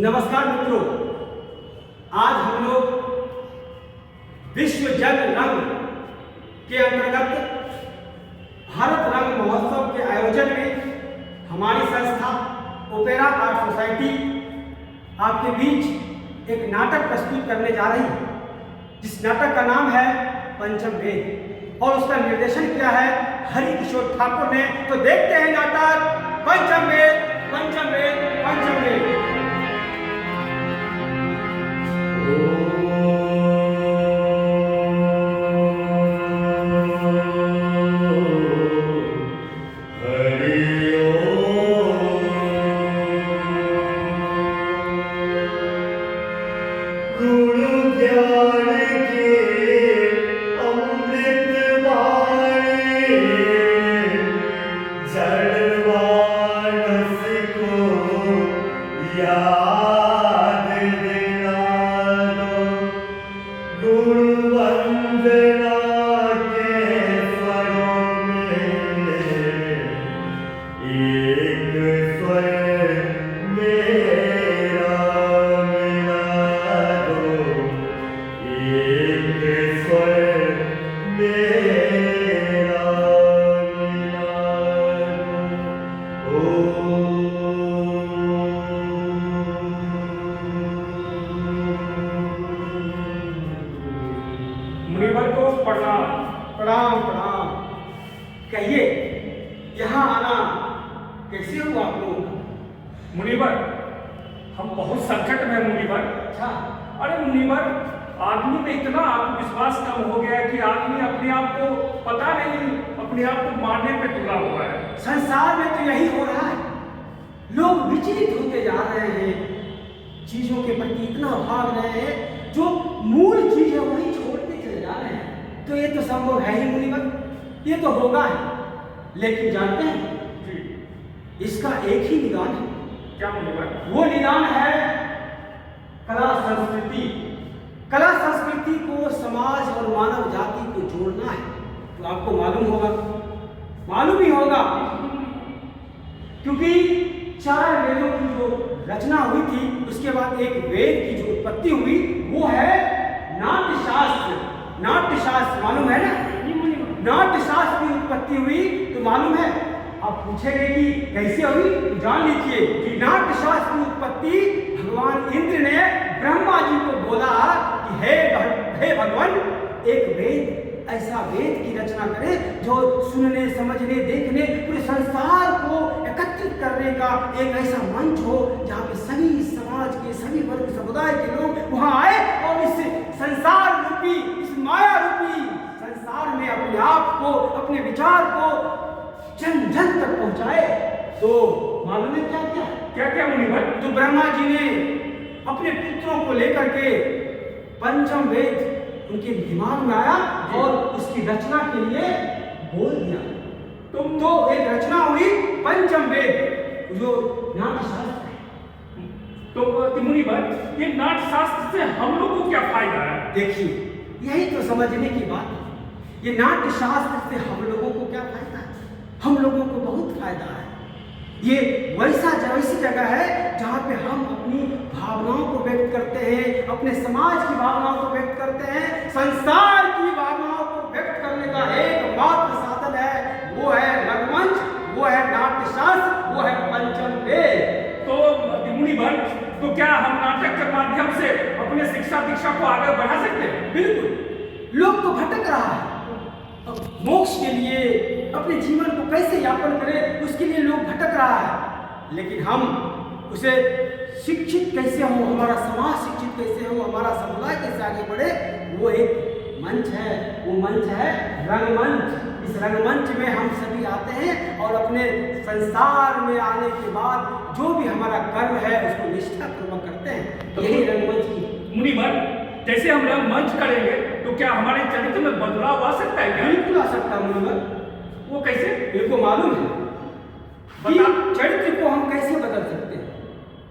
नमस्कार मित्रों, आज हम लोग विश्व जल रंग के अंतर्गत भारत रंग महोत्सव के आयोजन में हमारी संस्था ओपेरा आर्ट सोसाइटी आपके बीच एक नाटक प्रस्तुत करने जा रही है, जिस नाटक का नाम है पंचम वेद और उसका निर्देशन किया है हरि किशोर ठाकुर ने। तो देखते हैं नाटक पंचम वेद, पंचम वेद, पंचम वेद। मुनिवर को प्रणाम। प्रणाम प्रणाम। कहिए, यहाँ आना कैसे हुआ आप लोगों का? मुनिवर, हम बहुत संकट में हैं मुनिवर। अच्छा, अरे मुनिवर, आदमी में इतना आत्मविश्वास कम हो गया है कि आदमी अपने आप को पता नहीं, अपने आप को मारने पे तुला हुआ है। संसार में तो यही हो रहा है। लोग विचलित होते जा रहे हैं, चीजों के प्रति इतना भाग रहे हैं, जो मूल चीज है वही छोड़ते चले जा रहे हैं। तो ये तो संभव है ही मुनिवर, ये तो होगा है। लेकिन जानते हैं, जी, इसका एक ही निदान है। क्या मुनिवर? वो निदान है कला संस्कृति। कला संस्कृति को समाज और मानव जाति को जोड़ना है। तो आपको मालूम ही होगा, क्योंकि 4 वेदों की जो रचना हुई थी, उसके बाद एक वेद की जो उत्पत्ति हुई वो है नाट्यशास्त्र। नाट्यशास्त्र मालूम है ना? नाट्यशास्त्र की उत्पत्ति हुई तो मालूम है। आप पूछेंगे कि कैसे हुई, तो जान लीजिए कि नाट्यशास्त्र की उत्पत्ति भगवान इंद्र ने ब्रह्मा जी को बोला कि हे भगवान, एक वेद, ऐसा वेद की रचना करें जो सुनने, समझने, देखने, पूरे संसार को एकत्रित करने का एक ऐसा मंच हो जहाँ पे सभी समाज के, सभी वर्ग समुदाय के लोग वहाँ आए और इस संसार रूपी, इस माया रूपी संसार में अपने आप को, अपने विचार को जन जन तक पहुँचाए। तो मालूम है क्या क्या? क्या क्या मुनिवर? तो ब्रह्मा जी ने अपने पुत्रों को लेकर के पंचम वेद उनके दिमाग में आया और उसकी रचना के लिए बोल दिया। तो एक रचना हुई पंचम वेद, जो नाट्यशास्त्र है। तो मुनिवर, ये नाट्यशास्त्र से हम लोगों को क्या फायदा है? देखिए, यही तो समझने की बात है। ये नाट्यशास्त्र से हम लोगों को क्या फायदा है? हम लोगों को बहुत फायदा है। ये वैसी जगह है जहाँ पे हम अपनी भावनाओं को व्यक्त करते हैं, अपने समाज की भावनाओं को व्यक्त करते हैं, संसार की भावनाओं को व्यक्त करने का एकमात्र साधन है, वो है रंगमंच, वो है नाट्यशास्त्र, वो है पंचम वेद। तो मुनिवर, तो क्या हम नाटक के माध्यम से अपने शिक्षा दीक्षा को आगे बढ़ा सकते हैं? बिल्कुल। लोग तो भटक रहा है, अब मोक्ष के लिए, अपने जीवन को कैसे यापन करें, उसके लिए लोग भटक रहा है। लेकिन हम उसे शिक्षित कैसे हो, हमारा समाज शिक्षित कैसे हो, हमारा समुदाय कैसे आगे बढ़े, वो एक मंच है। वो मंच है रंगमंच। इस रंगमंच में हम सभी आते हैं और अपने संसार में आने के बाद जो भी हमारा कर्म है उसको निष्ठापूर्वक करते हैं। तो यही रंगमंच की। मुनिवर, जैसे हम रंगमंच करेंगे तो क्या हमारे चरित्र में बदलाव आ सकता है क्या? बिल्कुल आ सकता है मुनिवर। वो कैसे? इनको मालूम है कि चरित्र को हम कैसे बदल सकते हैं?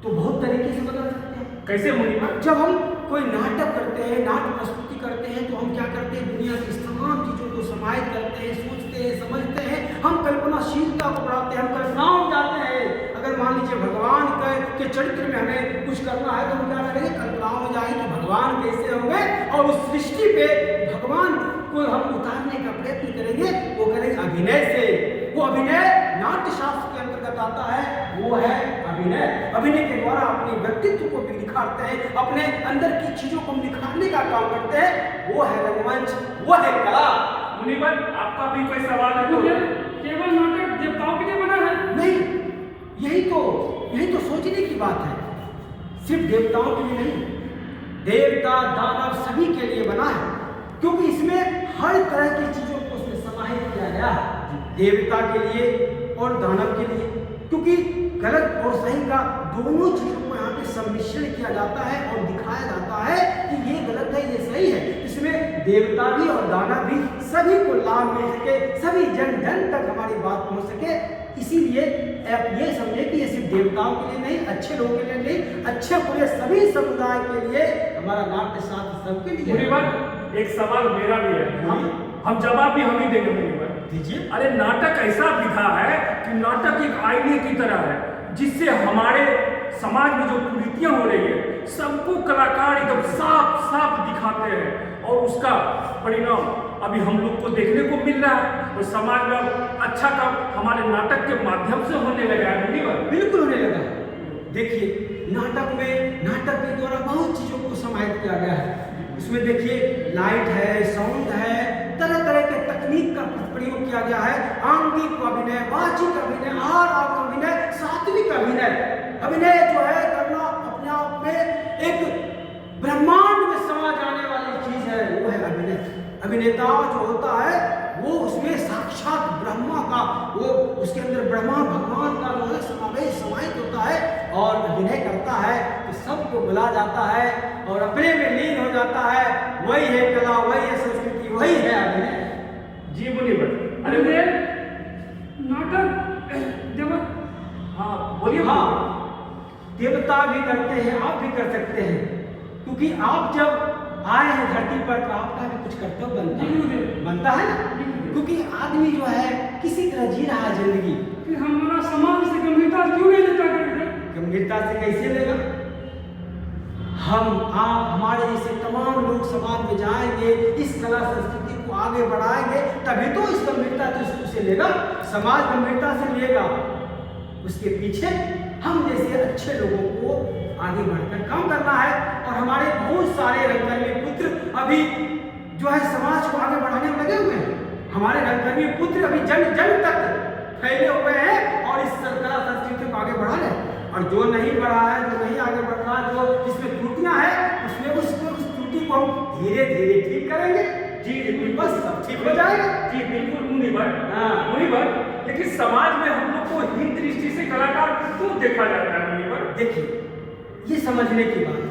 तो बहुत तरीके से बदल सकते हैं। कैसे मुनिवर? जब हम कोई नाटक करते हैं, नाट्य प्रस्तुति करते हैं, तो हम क्या करते हैं? दुनिया की तमाम चीजों को समाहित करते हैं, सोचते हैं, समझते हैं, हम कल्पनाशीलता को बढ़ाते हैं, हम कल्पनाओं में जाते हैं। अगर मान लीजिए भगवान का के चरित्र में हमें कुछ करना है तो हम क्या करेंगे, कल्पनाओं में जाएंगे कि भगवान कैसे होंगे और उस सृष्टि पे भगवान को हम उतारने का प्रयत्न करेंगे। वो करेंगे अभिनय से। वो अभिनय नाट्य शास्त्र के अंतर्गत आता है, वो है अभिनय। अभिनय के द्वारा अपने व्यक्तित्व को भी निखारते हैं, अपने अंदर की चीजों को निखारने का काम करते हैं। वो है रंगमंच, वो है कला। मुनिवर, आपका भी कोई सवाल है तो? केवल नाटक देवताओं के लिए बना है? नहीं, यही तो सोचने की बात है। सिर्फ देवताओं के लिए नहीं, देवता दानव सभी के लिए बना है, क्योंकि इसमें हर तरह की चीजों को उसमें समाहित किया गया है। देवता के लिए और दानव के लिए, क्योंकि गलत और सही का दोनों चीजों को यहाँ पे सम्मिश्रण किया जाता है और दिखाया जाता है कि ये गलत है, ये सही है। इसमें देवता भी और दानव भी सभी को लाभ मिल सके, सभी जन जन तक हमारी बात पहुंच सके। इसीलिए आप ये समझे कि ये सिर्फ देवताओं के लिए नहीं, अच्छे लोगों के लिए नहीं, अच्छे बुरे सभी समुदाय के लिए हमारा नाट्य शास्त्र सबके लिए। मुनिवर, एक सवाल मेरा भी है, हम जवाब भी हम ही देंगे। मुनिवर दीजिए। अरे नाटक ऐसा विधा है कि नाटक एक आईने की तरह है, जिससे हमारे समाज में जो कुरीतियां हो रही है सबको कलाकार एकदम साफ साफ दिखाते हैं, और उसका परिणाम अभी हम लोग को देखने को मिल रहा है। और समाज में अब अच्छा काम हमारे नाटक के माध्यम से होने लगा है। मुनिवर, बिल्कुल होने लगा है। देखिए, नाटक के द्वारा बहुत चीजों को समाहित किया गया है। इसमें देखिए लाइट है, साउंड है, तरह तरह के तकनीक का प्रयोग किया गया है। आंगिक अभिनय, वाचिक अभिनय, आराग अभिनय, सात्विक अभिनय। अभिनय जो है करना अपने आप में एक ब्रह्मांड में समा जाने वाली चीज है, वो है अभिनय। अभिनेता जो होता है वो उसमें साक्षात ब्रह्मा का, वो उसके अंदर ब्रह्मा भगवान का जो है समावेश समाहित होता है और अभिनय करता है तो सबको बुला जाता है और अपने में लीन हो जाता है। वही है कला, वही है संस्कृति, वही है अभिनय। जी मुनिवर। अरे नाटक देव, हाँ बोलिए। हाँ, देवता भी करते हैं, आप भी कर सकते हैं, क्योंकि आप जब आए हैं धरती पर तो आपका भी कुछ कर्तव्य बनता है ना। क्योंकि आदमी जो है किसी तरह जी रहा है जिंदगी, फिर हमारा समाज से गंभीरता क्यों नहीं लेता? गंभीरता से कैसे लेगा? हम आप हमारे जैसे तमाम लोग समाज में जाएंगे, इस कला संस्कृति को आगे बढ़ाएंगे, तभी तो इस गंभीरता से लेगा, समाज गंभीरता से लेगा। उसके पीछे हम जैसे अच्छे लोगों को आगे बढ़कर काम करना है। और हमारे बहुत सारे रंगकर्मी पुत्र अभी जो है समाज को आगे बढ़ाने में लगे हुए हैं। हमारे रंगकर्मी पुत्र अभी जन जन तक फैले हुए हैं और इस कला संस्कृति को आगे बढ़ा रहे हैं। और जो नहीं बढ़ा है, जो नहीं आगे बढ़ रहा, जो जिसमें त्रुटियां हैं, उसमें उस त्रुटि को हम धीरे धीरे ठीक करेंगे। जी बिल्कुल, बस सब ठीक हो जाएगा। जी बिल्कुल मुनिवर। हाँ। मुनिवर, लेकिन समाज में हम लोग को हीन दृष्टि से कलाकार क्यों देखा जाता है? मुनिवर देखिए, ये समझने की बात है,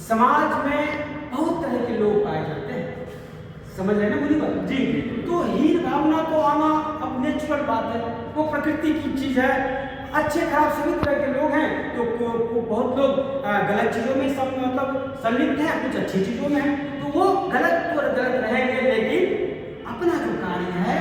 समाज में बहुत तरह के लोग पाए जाते हैं, समझ रहे ना मुनिवर? जी तो हीन भावना को आना अब नेचुरल बात है, वो प्रकृति की चीज है। अच्छे खराब सभी तरह के लोग हैं, तो बहुत लोग गलत चीजों में मतलब संलिप्त हैं, कुछ अच्छी चीजों में हैं, तो वो गलत रहेंगे। लेकिन अपना जो कार्य है,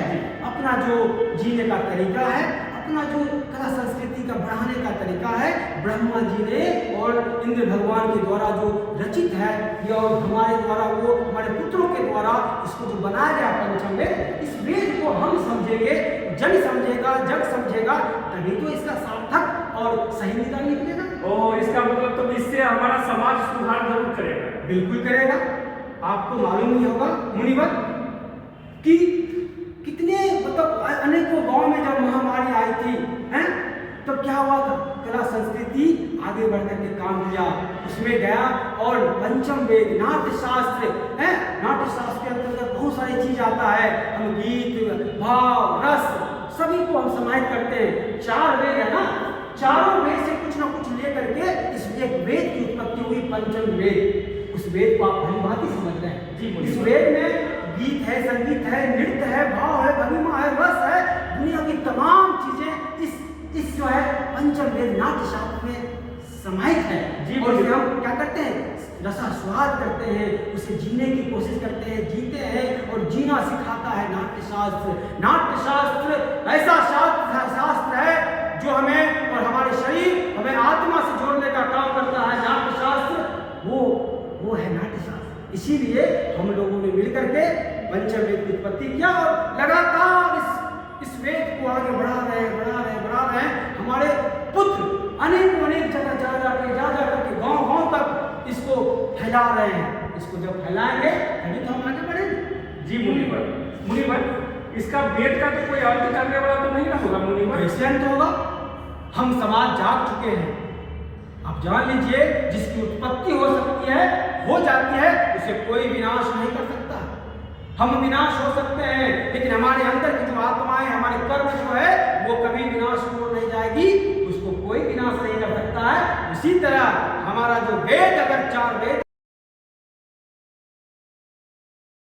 अपना जो जीने का तरीका है, अपना जो कला संस्कृति का बढ़ाने का तरीका है, ब्रह्मा जी ने और इंद्र भगवान के द्वारा जो रचित है, ये और हमारे द्वारा, वो हमारे पुत्रों के द्वारा इसको जो बनाया गया पंचम वेद, इस वेद को हम समझेंगे, जन समझेगा, जग समझेगा, तभी तो इसका सार्थक और सही निदान निकलेगा। ओ, इसका मतलब तो इससे हमारा समाज सुधार जरूर करेगा। बिल्कुल करेगा। आपको मालूम ही होगा मुनिवर कि कितने मतलब अनेकों गांव में जब महामारी आई थी, हैं, तो क्या हुआ था? कला संस्कृति आगे बढ़कर के काम किया, उसमें गया और पंचम वेद नाट्य शास्त्र है, नाट्य शास्त्र के अंतर्गत बहुत सारी चीज आता है। हम गीत, भाव, रस सभी को हम समाहित करते हैं। 4 वेद है ना, चारों वेद से कुछ ना कुछ लेकर के इस एक वेद की उत्पत्ति हुई, पंचम वेद। उस वेद को आप भली भांति समझ रहे हैं। जी, इस वेद में गीत है, संगीत है, नृत्य है, भाव है, भंगिमा है, रस है, दुनिया की तमाम चीजें इस जो है पंचम वेद नाट्य शास्त्र में समाहित है। जी, और इसे हम क्या करते हैं? रसास्वाद करते हैं, उसे जीने की कोशिश करते हैं, जीते हैं, और जीना सिखाता है नाट्य शास्त्र। नाट्य शास्त्र ऐसा शास्त्र है जो हमें और हमारे शरीर, हमें आत्मा उत्पत्ति किया और लगातार इस वेद को आगे बढ़ा रहे हैं। हमारे पुत्र अनेक जगह जा करके गांव तक इसको फैला रहे हैं। इसको जब फैलाएंगे तभी तो हम आगे बढ़ेंगे। जी मुनिवर, इसका वेद का तो कोई अंत करने वाला तो नहीं ना होगा मुनिवर? कैसे अंत होगा? हम समाज जाग चुके हैं। आप जान लीजिए, जिसकी उत्पत्ति हो सकती है, हो जाती है, उसे कोई विनाश नहीं कर सकता। हम विनाश हो सकते हैं, लेकिन हमारे अंदर की जो आत्माएं, हमारे कर्म जो है, वो कभी विनाश हो नहीं जाएगी, उसको कोई विनाश नहीं कर सकता है। इसी तरह हमारा जो वेद, अगर 4 वेद